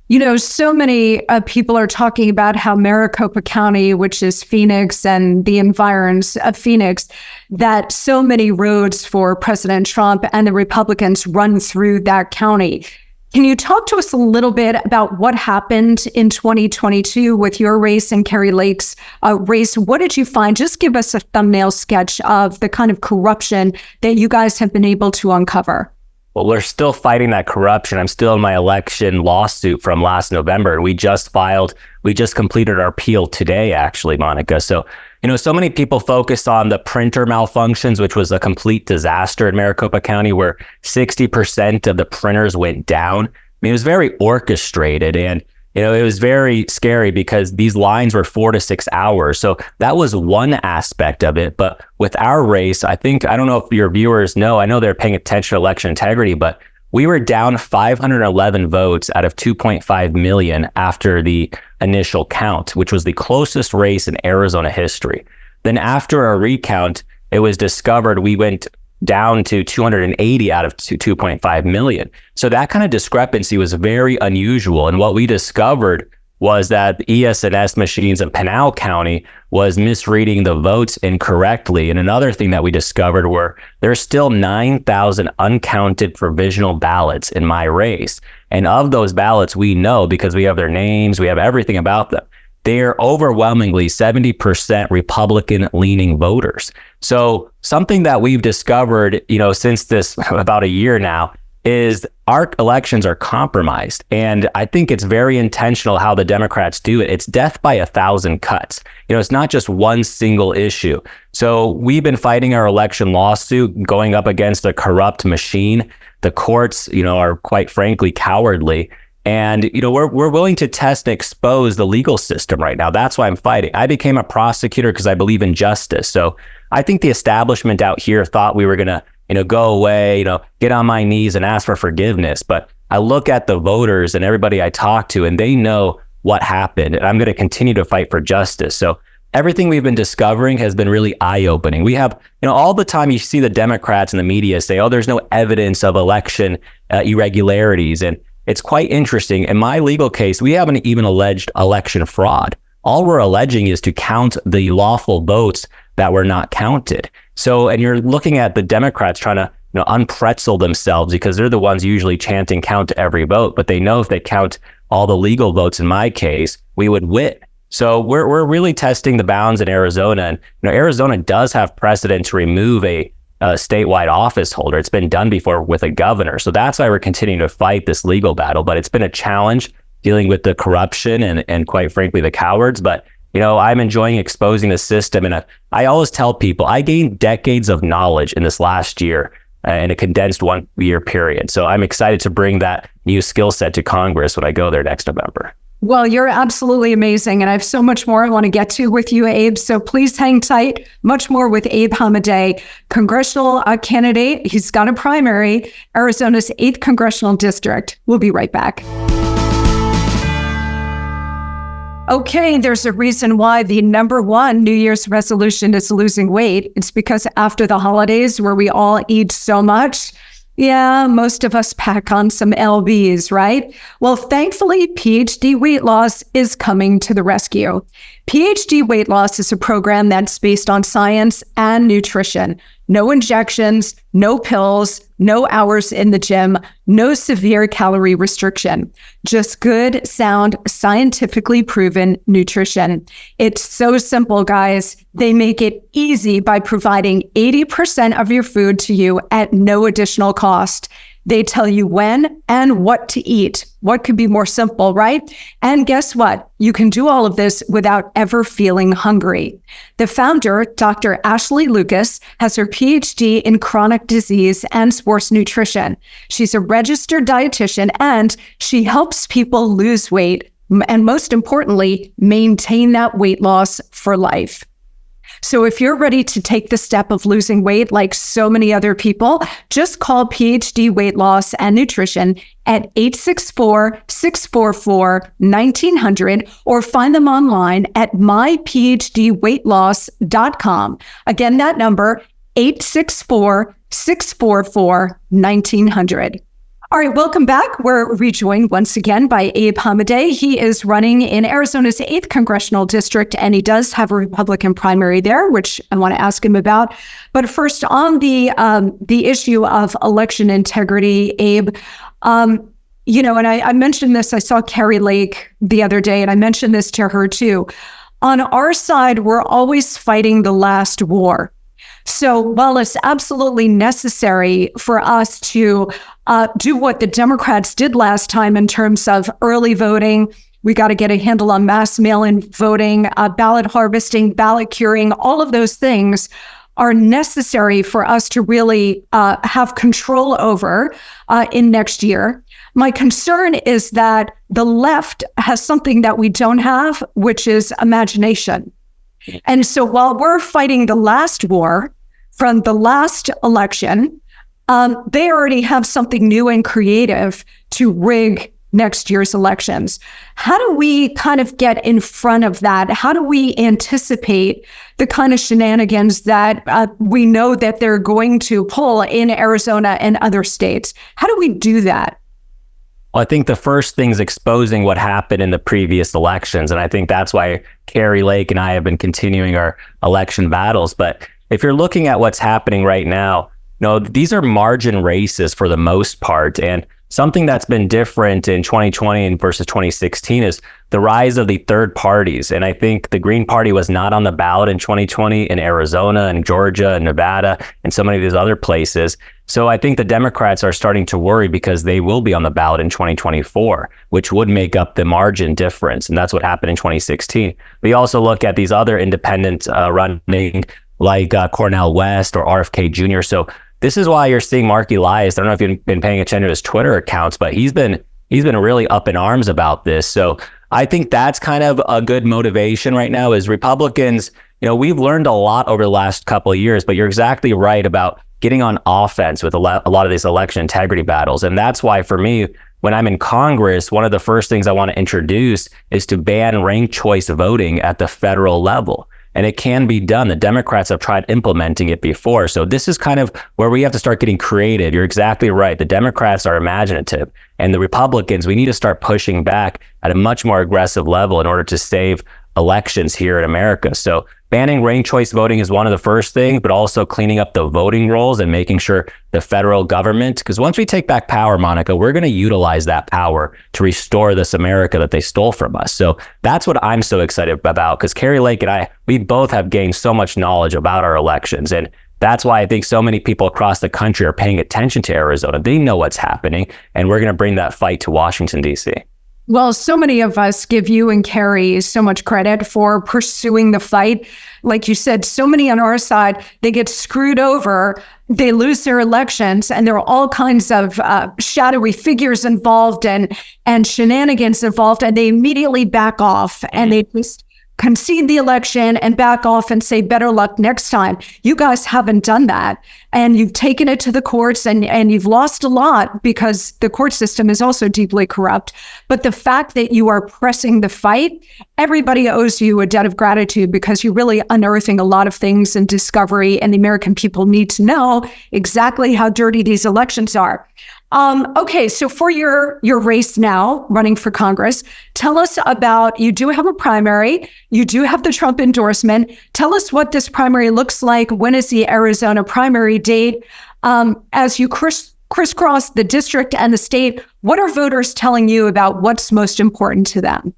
You know, so many people are talking about how Maricopa County, which is Phoenix and the environs of Phoenix, that so many roads for President Trump and the Republicans run through that county. Can you talk to us a little bit about what happened in 2022 with your race and Kari Lake's race? What did you find? Just give us a thumbnail sketch of the kind of corruption that you guys have been able to uncover. Well, we're still fighting that corruption. I'm still in my election lawsuit from last November. We just completed our appeal today, actually, Monica. So, you know, so many people focus on the printer malfunctions, which was a complete disaster in Maricopa County, where 60% of the printers went down. I mean, it was very orchestrated, and you know, it was very scary because these lines were 4 to 6 hours. So that was one aspect of it. But with our race, I don't know if your viewers know, I know they're paying attention to election integrity, but we were down 511 votes out of 2.5 million after the initial count, which was the closest race in Arizona history. Then after a recount, it was discovered we went down to 280 out of 2.5 million. So that kind of discrepancy was very unusual. And what we discovered was that the ES&S machines in Pinal County was misreading the votes incorrectly. And another thing that we discovered were there's still 9,000 uncounted provisional ballots in my race. And of those ballots, we know because we have their names, we have everything about them. They're overwhelmingly 70% Republican-leaning voters. So something that we've discovered, since this about a year now, is our elections are compromised. And I think it's very intentional how the Democrats do it. It's death by 1,000 cuts. It's not just one single issue. So we've been fighting our election lawsuit, going up against a corrupt machine. The courts, are quite frankly cowardly. And, we're willing to test and expose the legal system right now. That's why I'm fighting. I became a prosecutor because I believe in justice. So I think the establishment out here thought we were going to, go away, get on my knees and ask for forgiveness. But I look at the voters and everybody I talk to, and they know what happened. And I'm going to continue to fight for justice. So everything we've been discovering has been really eye-opening. We have, all the time you see the Democrats and the media say, oh, there's no evidence of election irregularities. And it's quite interesting. In my legal case, we haven't even alleged election fraud. All we're alleging is to count the lawful votes that were not counted. So, and you're looking at the Democrats trying to, unpretzel themselves because they're the ones usually chanting count every vote, but they know if they count all the legal votes in my case, we would win. So we're really testing the bounds in Arizona. And, Arizona does have precedent to remove a statewide office holder. It's been done before with a governor. So that's why we're continuing to fight this legal battle. But it's been a challenge dealing with the corruption and quite frankly, the cowards. But, I'm enjoying exposing the system. And I always tell people I gained decades of knowledge in this last year in a condensed 1 year period. So I'm excited to bring that new skill set to Congress when I go there next November. Well, you're absolutely amazing. And I have so much more I want to get to with you, Abe. So please hang tight. Much more with Abe Hamaday, congressional candidate. He's got a primary, Arizona's 8th Congressional District. We'll be right back. Okay, there's a reason why the number one New Year's resolution is losing weight. It's because after the holidays where we all eat so much, most of us pack on some LBs, right? Well, thankfully, PhD Weight Loss is coming to the rescue. PhD Weight Loss is a program that's based on science and nutrition. No injections, no pills, no hours in the gym, no severe calorie restriction. Just good, sound, scientifically proven nutrition. It's so simple, guys. They make it easy by providing 80% of your food to you at no additional cost. They tell you when and what to eat. What could be more simple, right? And guess what? You can do all of this without ever feeling hungry. The founder, Dr. Ashley Lucas, has her PhD in chronic disease and sports nutrition. She's a registered dietitian and she helps people lose weight and, most importantly, maintain that weight loss for life. So if you're ready to take the step of losing weight like so many other people, just call PhD Weight Loss and Nutrition at 864-644-1900 or find them online at myphdweightloss.com. Again, that number, 864-644-1900. All right, welcome back. We're rejoined once again by Abe Hamaday. He is running in Arizona's 8th Congressional District, and he does have a Republican primary there, which I want to ask him about. But first, on the issue of election integrity, Abe, and I mentioned this, I saw Carrie Lake the other day, and I mentioned this to her too. On our side, we're always fighting the last war. So while it's absolutely necessary for us to do what the Democrats did last time in terms of early voting, we got to get a handle on mass mail-in voting, ballot harvesting, ballot curing, all of those things are necessary for us to really have control over in next year. My concern is that the left has something that we don't have, which is imagination. And so while we're fighting the last war from the last election, they already have something new and creative to rig next year's elections. How do we kind of get in front of that? How do we anticipate the kind of shenanigans that we know that they're going to pull in Arizona and other states? How do we do that? Well, I think the first thing is exposing what happened in the previous elections. And I think that's why Kari Lake and I have been continuing our election battles. But if you're looking at what's happening right now, these are margin races for the most part. And something that's been different in 2020 and versus 2016 is the rise of the third parties. And I think the Green Party was not on the ballot in 2020 in Arizona and Georgia and Nevada and so many of these other places. So I think the Democrats are starting to worry because they will be on the ballot in 2024, which would make up the margin difference. And that's what happened in 2016. We also look at these other independents running like Cornel West or RFK Jr. So this is why you're seeing Mark Elias. I don't know if you've been paying attention to his Twitter accounts, but he's been really up in arms about this. So I think that's kind of a good motivation right now is Republicans. We've learned a lot over the last couple of years, but you're exactly right about getting on offense with a lot of these election integrity battles. And that's why for me, when I'm in Congress, one of the first things I want to introduce is to ban ranked choice voting at the federal level. And it can be done. The Democrats have tried implementing it before. So this is kind of where we have to start getting creative. You're exactly right. The Democrats are imaginative. And the Republicans, we need to start pushing back at a much more aggressive level in order to save elections here in America. So banning ranked choice voting is one of the first things, but also cleaning up the voting rolls and making sure the federal government, because once we take back power, Monica, we're going to utilize that power to restore this America that they stole from us. So that's what I'm so excited about, because Kari Lake and I, we both have gained so much knowledge about our elections. And that's why I think so many people across the country are paying attention to Arizona. They know what's happening, and we're going to bring that fight to Washington, D.C. Well, so many of us give you and Kari so much credit for pursuing the fight. Like you said, so many on our side, they get screwed over, they lose their elections, and there are all kinds of shadowy figures involved and shenanigans involved, and they immediately back off and they just concede the election and back off and say, better luck next time. You guys haven't done that. And you've taken it to the courts and you've lost a lot because the court system is also deeply corrupt. But the fact that you are pressing the fight, everybody owes you a debt of gratitude because you're really unearthing a lot of things in discovery, and the American people need to know exactly how dirty these elections are. Okay, so for your race now, running for Congress, tell us about, you do have a primary, you do have the Trump endorsement. Tell us what this primary looks like. When is the Arizona primary date? As you crisscross the district and the state, what are voters telling you about what's most important to them?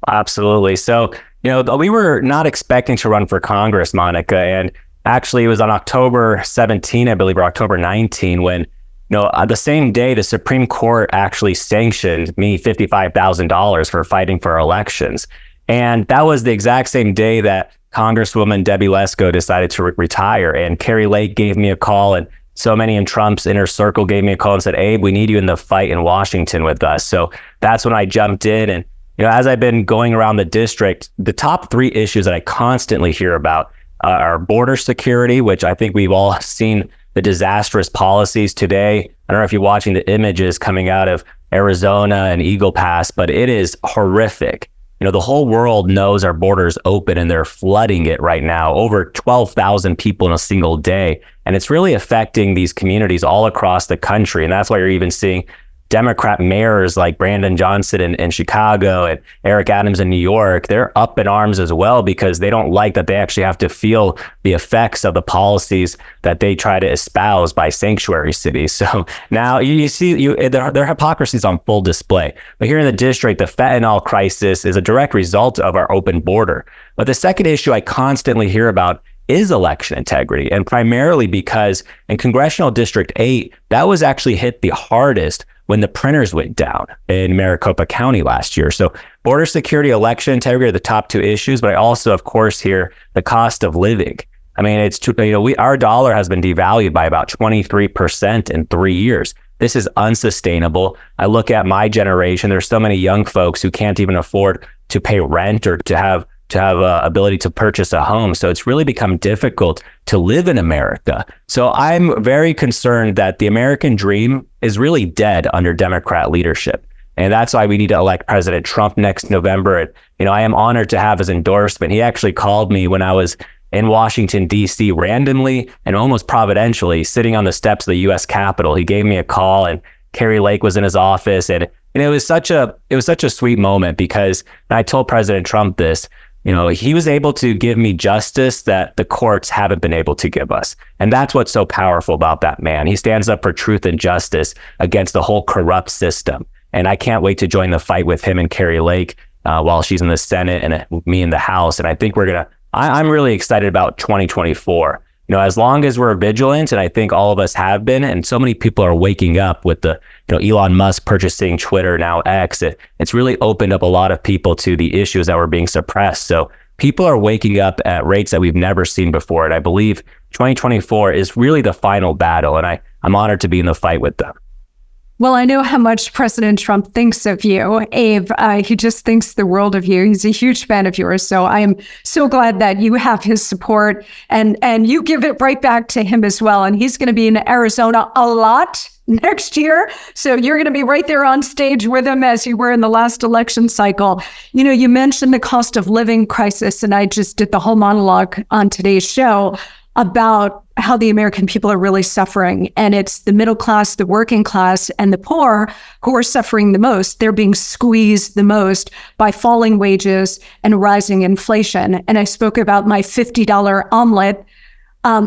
Absolutely. So, we were not expecting to run for Congress, Monica, and actually it was on October 17, I believe, or October 19, when the same day, the Supreme Court actually sanctioned me $55,000 for fighting for our elections. And that was the exact same day that Congresswoman Debbie Lesko decided to retire. And Kari Lake gave me a call, and so many in Trump's inner circle gave me a call and said, Abe, we need you in the fight in Washington with us. So that's when I jumped in. And as I've been going around the district, the top three issues that I constantly hear about are border security, which I think we've all seen the disastrous policies today. I don't know if you're watching the images coming out of Arizona and Eagle Pass, but it is horrific. The whole world knows our border is open and they're flooding it right now. Over 12,000 people in a single day. And it's really affecting these communities all across the country. And that's why you're even seeing Democrat mayors like Brandon Johnson in Chicago and Eric Adams in New York, they're up in arms as well because they don't like that they actually have to feel the effects of the policies that they try to espouse by sanctuary cities. So now you see their hypocrisy is on full display. But here in the district, the fentanyl crisis is a direct result of our open border. But the second issue I constantly hear about is election integrity, and primarily because in Congressional District 8, that was actually hit the hardest when the printers went down in Maricopa County last year. So border security, election integrity are the top two issues, but I also, of course, hear the cost of living. I mean, our dollar has been devalued by about 23% in 3 years. This is unsustainable. I look at my generation, there's so many young folks who can't even afford to pay rent or to have to have ability to purchase a home. So it's really become difficult to live in America. So I'm very concerned that the American dream is really dead under Democrat leadership. And that's why we need to elect President Trump next November. And, I am honored to have his endorsement. He actually called me when I was in Washington, D.C. randomly and almost providentially sitting on the steps of the U.S. Capitol. He gave me a call, and Carrie Lake was in his office. And it was such a sweet moment, because I told President Trump this. He was able to give me justice that the courts haven't been able to give us. And that's what's so powerful about that man. He stands up for truth and justice against the whole corrupt system. And I can't wait to join the fight with him and Carrie Lake while she's in the Senate and me in the House. And I think I'm really excited about 2024. As long as we're vigilant, and I think all of us have been, and so many people are waking up with the, Elon Musk purchasing Twitter, now X, it's really opened up a lot of people to the issues that were being suppressed. So people are waking up at rates that we've never seen before. And I believe 2024 is really the final battle. And I'm honored to be in the fight with them. Well, I know how much President Trump thinks of you, Abe. He just thinks the world of you. He's a huge fan of yours. So I am so glad that you have his support, and you give it right back to him as well. And he's going to be in Arizona a lot next year. So you're going to be right there on stage with him as you were in the last election cycle. You mentioned the cost of living crisis, and I just did the whole monologue on today's show about how the American people are really suffering. And it's the middle class, the working class, and the poor who are suffering the most. They're being squeezed the most by falling wages and rising inflation. And I spoke about my $50 omelet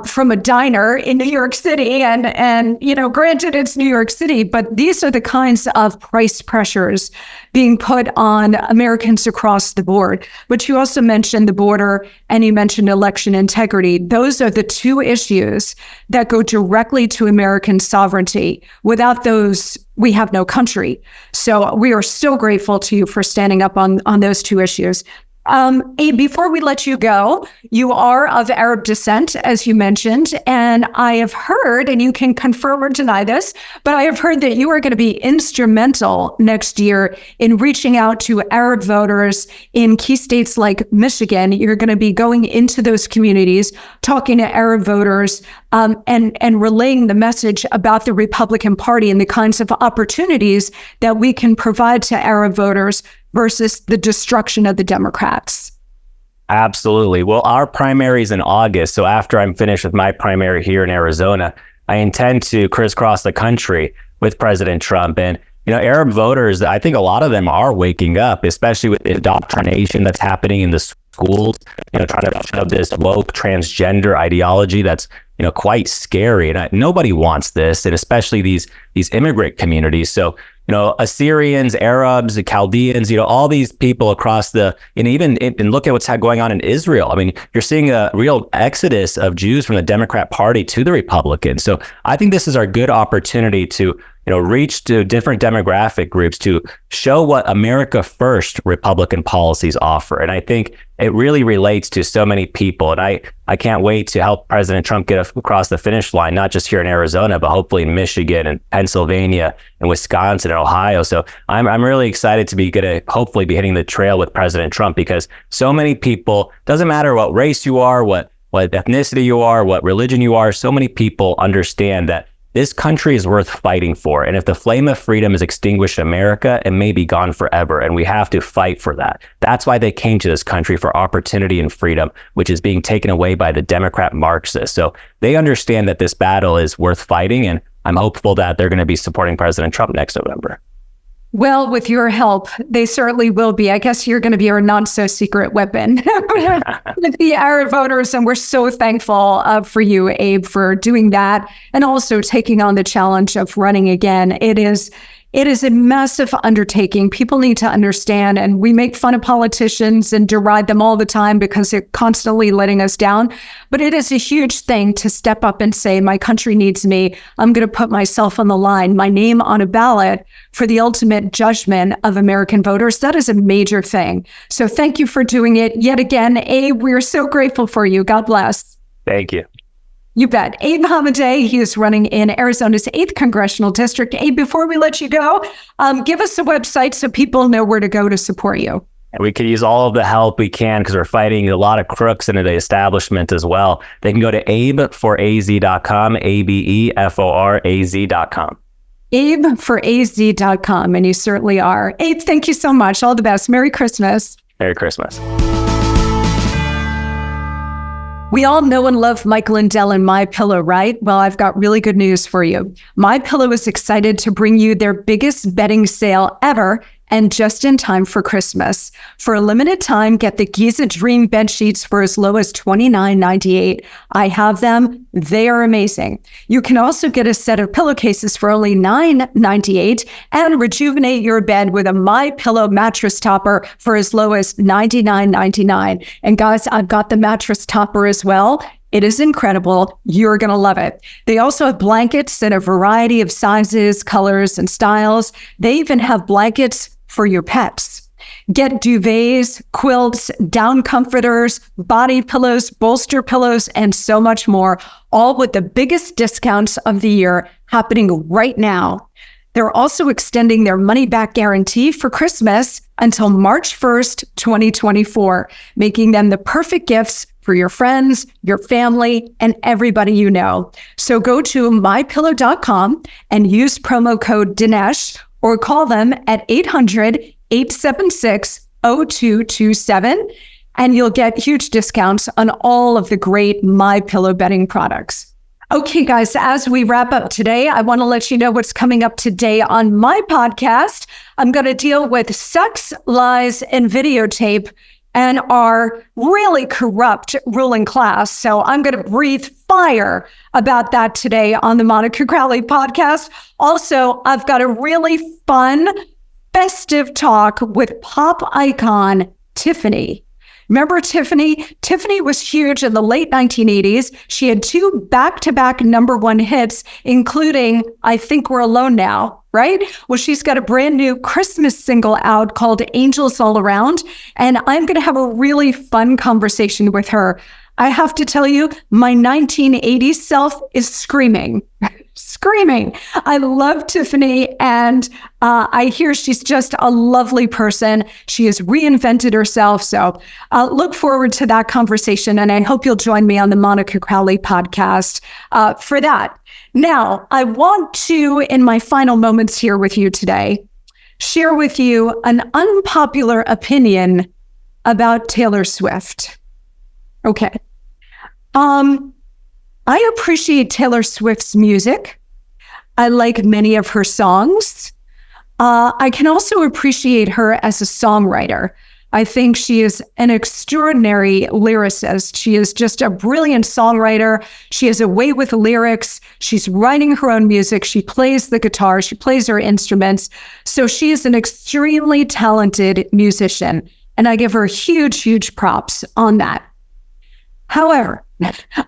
from a diner in New York City. And granted, it's New York City, but these are the kinds of price pressures being put on Americans across the board. But you also mentioned the border, and you mentioned election integrity. Those are the two issues that go directly to American sovereignty. Without those, we have no country. So we are so grateful to you for standing up on those two issues. Abe, before we let you go, you are of Arab descent, as you mentioned, and I have heard, and you can confirm or deny this, but I have heard that you are going to be instrumental next year in reaching out to Arab voters in key states like Michigan. You're going to be going into those communities, talking to Arab voters, and relaying the message about the Republican Party and the kinds of opportunities that we can provide to Arab voters versus the destruction of the Democrats. Absolutely. Well, our primary is in August. So after I'm finished with my primary here in Arizona, I intend to crisscross the country with President Trump. And, Arab voters, I think a lot of them are waking up, especially with the indoctrination that's happening in the schools, trying to shove this woke transgender ideology that's, quite scary. And nobody wants this, and especially these immigrant communities. So, Assyrians, Arabs, the Chaldeans, all these people across and look at what's going on in Israel. I mean, you're seeing a real exodus of Jews from the Democrat Party to the Republicans. So I think this is our good opportunity to, reach to different demographic groups to show what America First Republican policies offer. And I think it really relates to so many people. And I can't wait to help President Trump get across the finish line, not just here in Arizona, but hopefully in Michigan and Pennsylvania and Wisconsin and Ohio. So I'm really excited to be going to hopefully be hitting the trail with President Trump, because so many people, doesn't matter what race you are, what ethnicity you are, what religion you are, so many people understand that this country is worth fighting for. And if the flame of freedom is extinguished in America, it may be gone forever. And we have to fight for that. That's why they came to this country, for opportunity and freedom, which is being taken away by the Democrat Marxists. So they understand that this battle is worth fighting. And I'm hopeful that they're going to be supporting President Trump next November. Well, with your help, they certainly will be. I guess you're going to be our not-so-secret weapon with the Arab voters, and we're so thankful for you, Abe, for doing that, and also taking on the challenge of running again. It is a massive undertaking. People need to understand, and we make fun of politicians and deride them all the time because they're constantly letting us down. But it is a huge thing to step up and say, my country needs me. I'm going to put myself on the line, my name on a ballot for the ultimate judgment of American voters. That is a major thing. So thank you for doing it yet again, Abe. We're so grateful for you. God bless. Thank you. You bet. Abe Hamaday, he is running in Arizona's 8th Congressional District. Abe, before we let you go, give us a website so people know where to go to support you. And we could use all of the help we can because we're fighting a lot of crooks into the establishment as well. They can go to abeforaz.com, abeforaz.com. abeforaz.com, and you certainly are. Abe, thank you so much. All the best. Merry Christmas. Merry Christmas. We all know and love Mike Lindell and MyPillow, right? Well, I've got really good news for you. MyPillow is excited to bring you their biggest bedding sale ever, and just in time for Christmas. For a limited time, get the Giza Dream bed sheets for as low as $29.98. I have them. They are amazing. You can also get a set of pillowcases for only $9.98 and rejuvenate your bed with a MyPillow mattress topper for as low as $99.99. And guys, I've got the mattress topper as well. It is incredible. You're going to love it. They also have blankets in a variety of sizes, colors, and styles. They even have blankets for your pets. Get duvets, quilts, down comforters, body pillows, bolster pillows, and so much more, all with the biggest discounts of the year happening right now. They're also extending their money-back guarantee for Christmas until March 1st, 2024, making them the perfect gifts for your friends, your family, and everybody you know. So go to mypillow.com and use promo code Dinesh or call them at 800-876-0227, and you'll get huge discounts on all of the great MyPillow bedding products. Okay, guys, as we wrap up today, I want to let you know what's coming up today on my podcast. I'm going to deal with sex, lies, and videotape and our really corrupt ruling class. So I'm going to breathe fire about that today on the Monica Crowley podcast. Also, I've got a really fun, festive talk with pop icon Tiffany. Remember Tiffany? Tiffany was huge in the late 1980s. She had 2 back-to-back #1 hits, including I Think We're Alone Now, right? Well, she's got a brand new Christmas single out called Angels All Around, and I'm going to have a really fun conversation with her. I have to tell you, my 1980s self is screaming. Screaming. I love Tiffany, and I hear she's just a lovely person. She has reinvented herself. So look forward to that conversation, and I hope you'll join me on the Monica Crowley podcast for that. Now, I want to, in my final moments here with you today, share with you an unpopular opinion about Taylor Swift. Okay. I appreciate Taylor Swift's music. I like many of her songs. I can also appreciate her as a songwriter. I think she is an extraordinary lyricist. She is just a brilliant songwriter. She has a way with lyrics. She's writing her own music. She plays the guitar. She plays her instruments. So she is an extremely talented musician. And I give her huge, huge props on that. However,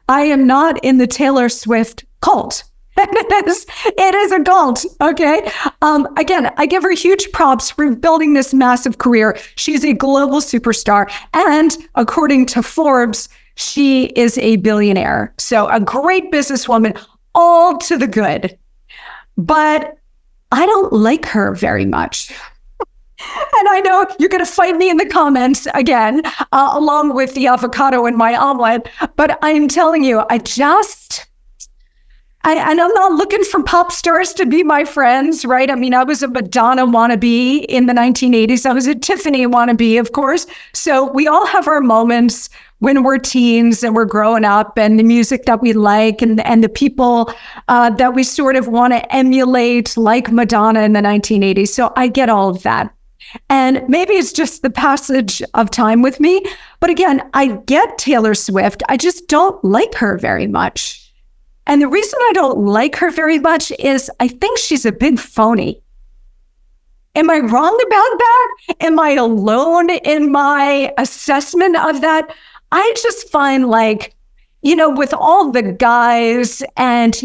I am not in the Taylor Swift cult. It is a cult, okay? Again, I give her huge props for building this massive career. She's a global superstar. And according to Forbes, she is a billionaire. So a great businesswoman, all to the good. But I don't like her very much. And I know you're going to fight me in the comments again, along with the avocado in my omelet. But I'm telling you, and I'm not looking for pop stars to be my friends, right? I mean, I was a Madonna wannabe in the 1980s. I was a Tiffany wannabe, of course. So we all have our moments when we're teens and we're growing up, and the music that we like and the people that we sort of want to emulate, like Madonna in the 1980s. So I get all of that. And maybe it's just the passage of time with me. But again, I get Taylor Swift. I just don't like her very much. And the reason I don't like her very much is I think she's a big phony. Am I wrong about that? Am I alone in my assessment of that? I just find with all the guys and,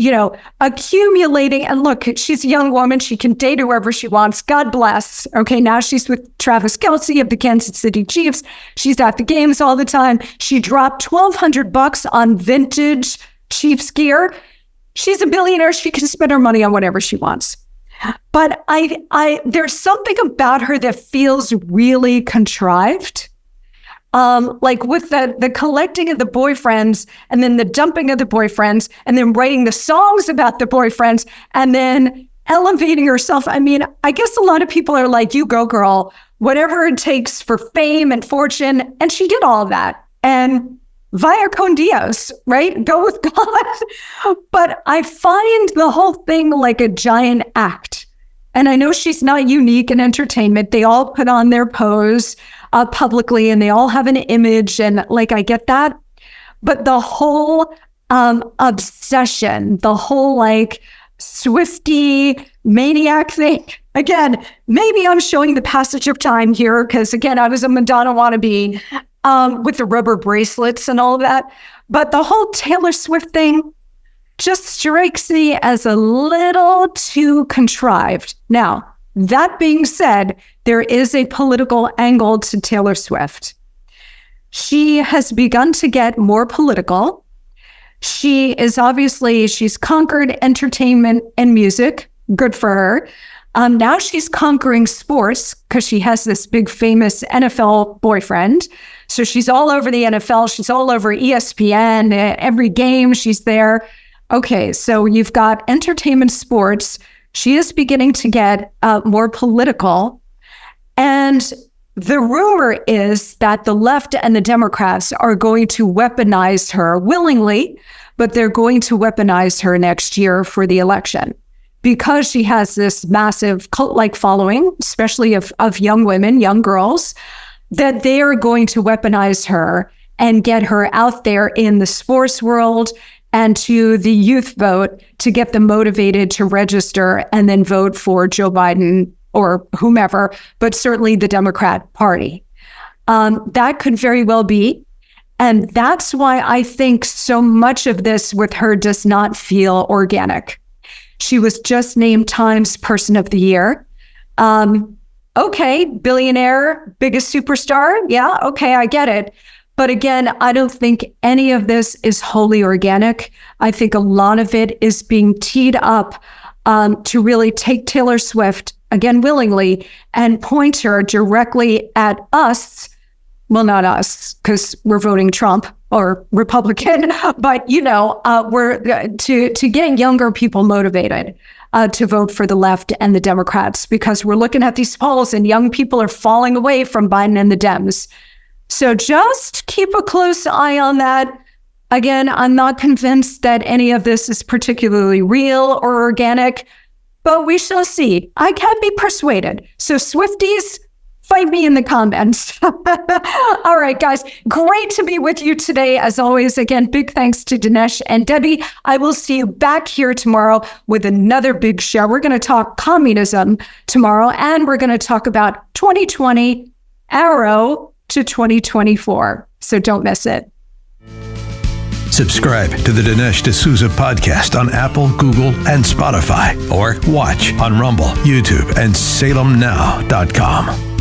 accumulating, and look, she's a young woman. She can date whoever she wants. God bless. Okay, now she's with Travis Kelce of the Kansas City Chiefs. She's at the games all the time. She dropped $1,200 on vintage Chiefs gear. She's a billionaire. She can spend her money on whatever she wants. But there's something about her that feels really contrived. Like with the collecting of the boyfriends and then the dumping of the boyfriends and then writing the songs about the boyfriends and then elevating herself. I mean, I guess a lot of people are like, you go girl, whatever it takes for fame and fortune. And she did all of that. And via con Dios, right? Go with God. But I find the whole thing like a giant act. And I know she's not unique in entertainment. They all put on their pose publicly and they all have an image. And like, I get that. But the whole obsession, the whole like Swiftie maniac thing, again, maybe I'm showing the passage of time here because again, I was a Madonna wannabe with the rubber bracelets and all of that. But the whole Taylor Swift thing just strikes me as a little too contrived. Now, that being said, there is a political angle to Taylor Swift. She has begun to get more political. She's conquered entertainment and music. Good for her. Now she's conquering sports because she has this big famous NFL boyfriend. So she's all over the NFL. She's all over ESPN. Every game she's there. Okay, so you've got entertainment, sports. She is beginning to get more political. And the rumor is that the left and the Democrats are going to weaponize her willingly, but they're going to weaponize her next year for the election because she has this massive cult-like following, especially of young women, young girls, that they are going to weaponize her and get her out there in the sports world and to the youth vote to get them motivated to register and then vote for Joe Biden or whomever, but certainly the Democrat Party. That could very well be. And that's why I think so much of this with her does not feel organic. She was just named Times Person of the Year. Okay, billionaire, biggest superstar. Yeah, okay, I get it. But again, I don't think any of this is wholly organic. I think a lot of it is being teed up to really take Taylor Swift, again, willingly, and point her directly at us. Well, not us, because we're voting Trump or Republican, but, we're to getting younger people motivated to vote for the left and the Democrats, because we're looking at these polls and young people are falling away from Biden and the Dems. So just keep a close eye on that. Again, I'm not convinced that any of this is particularly real or organic, but we shall see. I can be persuaded. So Swifties, fight me in the comments. All right, guys, great to be with you today. As always, again, big thanks to Dinesh and Debbie. I will see you back here tomorrow with another big show. We're going to talk communism tomorrow, and we're going to talk about 2020 arrow to 2024. So don't miss it. Subscribe to the Dinesh D'Souza podcast on Apple, Google, and Spotify, or watch on Rumble, YouTube, and SalemNow.com.